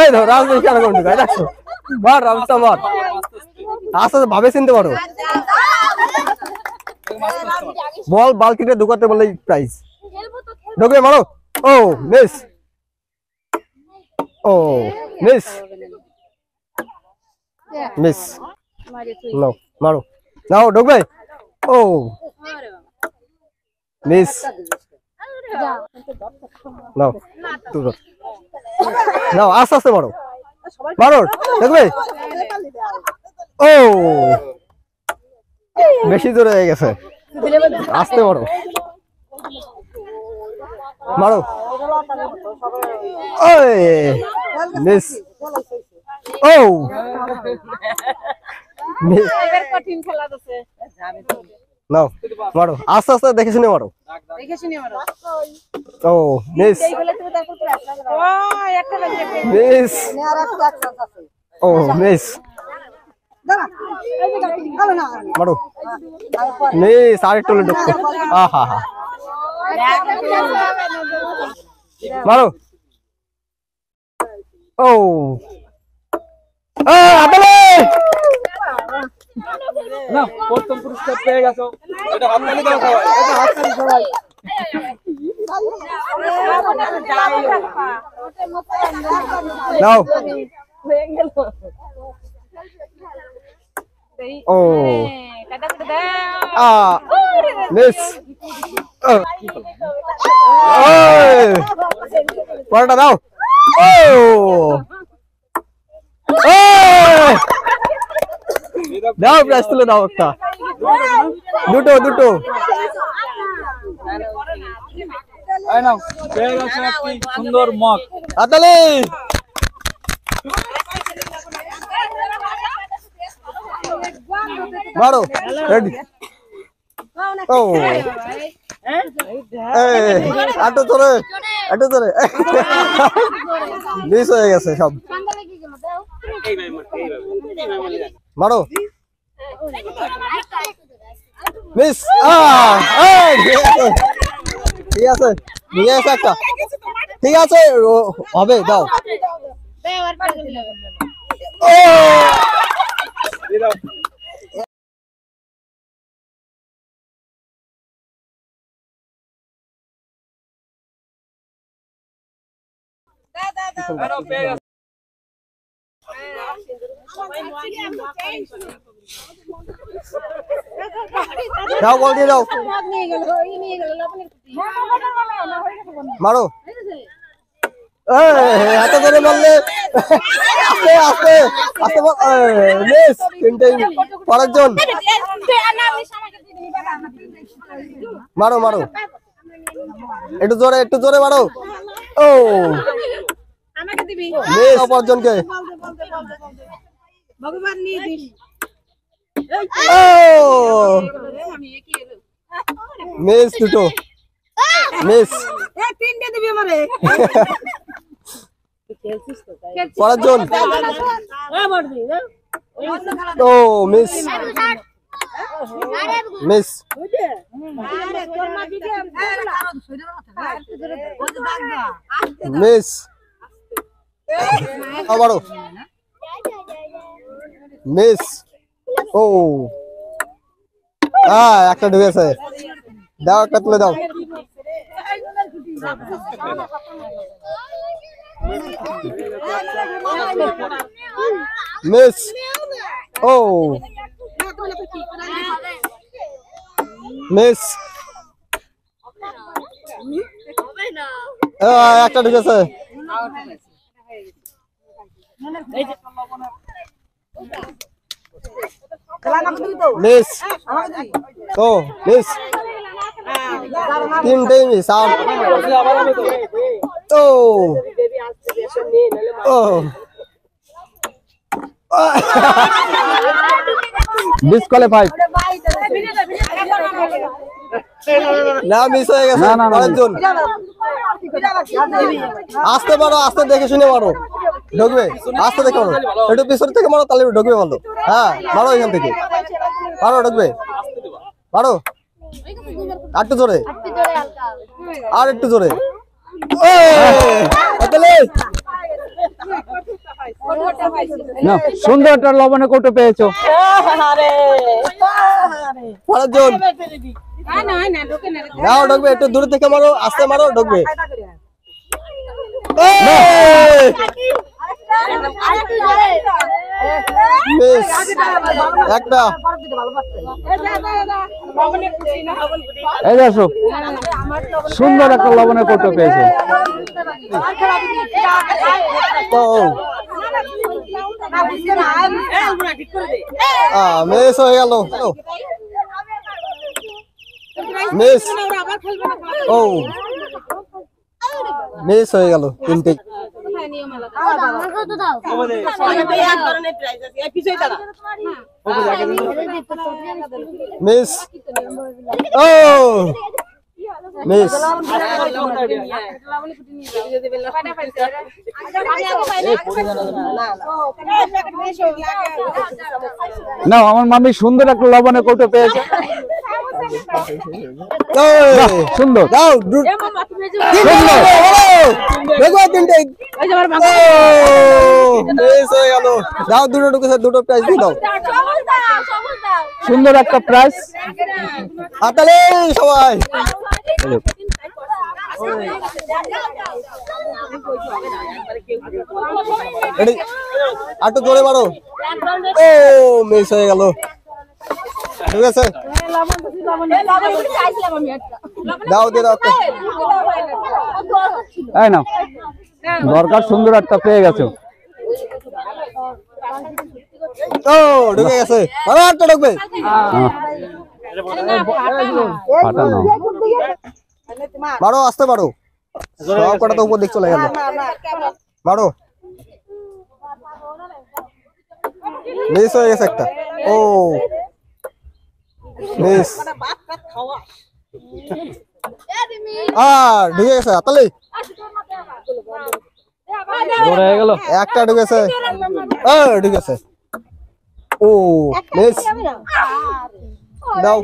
এই ধর রাজনীতি কেন কোন ঢুকায় দেখছো মার রামসা মার আস্তে আস্তে ভাবে চিনতে পারো বল বালতিতে ঢুকাতে বলে প্রাইজ ঢুকে মারো ও মিস ও মিস মিস নাও মারো নাও ঢুকবে ও মিস নাও তুলো নাও আস্তে আস্তে মারো মারো দেখবে ও বেশি জোরে হয়ে গেছে আস্তে মারো মারো ওই মিস ও এবার কঠিন খেলা আছে নাও মারো আস্তে আস্তে দেখে শুনে মারো ও মিস ও একটা বাজে মিস ও মিস মারো মিস আরেকটু ঢুকতো আহা হা মারো ও আদলে না প্রথম পুরস্কার পেয়ে গেছো এটা হাততালি দাও সবাই এটা হাততালি সবাই নাও ও আ মিস পড়াটা দাও ও দাও প্রাইজ তুলে দাও একটা দুটো দুটো এই নাও পেয়ে গেছো একটি সুন্দর মগ আতালি মারো রেডি ও আটো ধরে মিস হয়ে গেছে সব মারো মিস ঠিক আছে নিয়ে এসে একটা ঠিক আছে হবে দাও ও দাও বল দিয়ে দাও মারো এত করে মারলে আস্তে আস্তে আস্তে মিস তিনটেই পরের জন মারো মারো একটু জোরে মারো ও মিস অপরজনকে ভগবান নিয়ে দিন ও মিস দুটো মিস তিনটে দিবি আমারে পরের জন ও মিস মিস মিস আবারও মিস ও একটা ঢুকেছে দাও একটা তুলে দাও মিস ও মিস একটা ঢুকেছে মিস ও মিস তিনটেই মিস ও ও ডিসকোয়ালিফাইড না মিস হয়ে গেছে আরেকজন আস্তে মারো আস্তে দেখে শুনে মারো ঢুকবে আস্তে দেখে মারো একটু পিছন থেকে মারো তাহলে ঢুকবে ভালো হ্যাঁ মারো এখান থেকে মারো ঢুকবে মারো একটু জোরে আর একটু জোরে না সুন্দর একটা লবণের কৌটো পেয়েছো। পরের জন না না ঢোকে না নাও ঢুকবে, একটু দূর থেকে মারো, আস্তে মারো, ঢুকবে। মিস একটা। এই দেখো সুন্দর একটা লবণের কৌটো পেয়েছে। তো মিস হয়ে গেল। মিস ও মিস হয়ে গেল তিনটে। মিস ও মিস না আমার মামি সুন্দর একটা লবণের কৌটো পেয়েছে। বাহ, সুন্দর দাও দেখো তিনটে মিস হয়ে গেল। দাও দুটো ঢুকেছে, দুটো প্রাইজ দিয়ে দাও। সুন্দর একটা প্রাইস। হাতালে সবাই। রেডি, আটু জোরে মারো। ও মিস হয়ে গেল। ঠিক আছে দাও দিয়ে দাও। এই নাও দরকার সুন্দর একটা পেয়ে গেছো। ও ঢুকে গেছে, আরো একটা ঢুকবে। পাটা নাও। মারো আস্তে মারো, সব কটা তো উপর দিক চলে গেল। মারো, মিস হয়ে গেছে একটা। ও মিস ঢুকে গেছে হাতালে। বড় হয়ে গেল। একটা ঢুকেছে, ঢুকেছে। ও মিস দাও।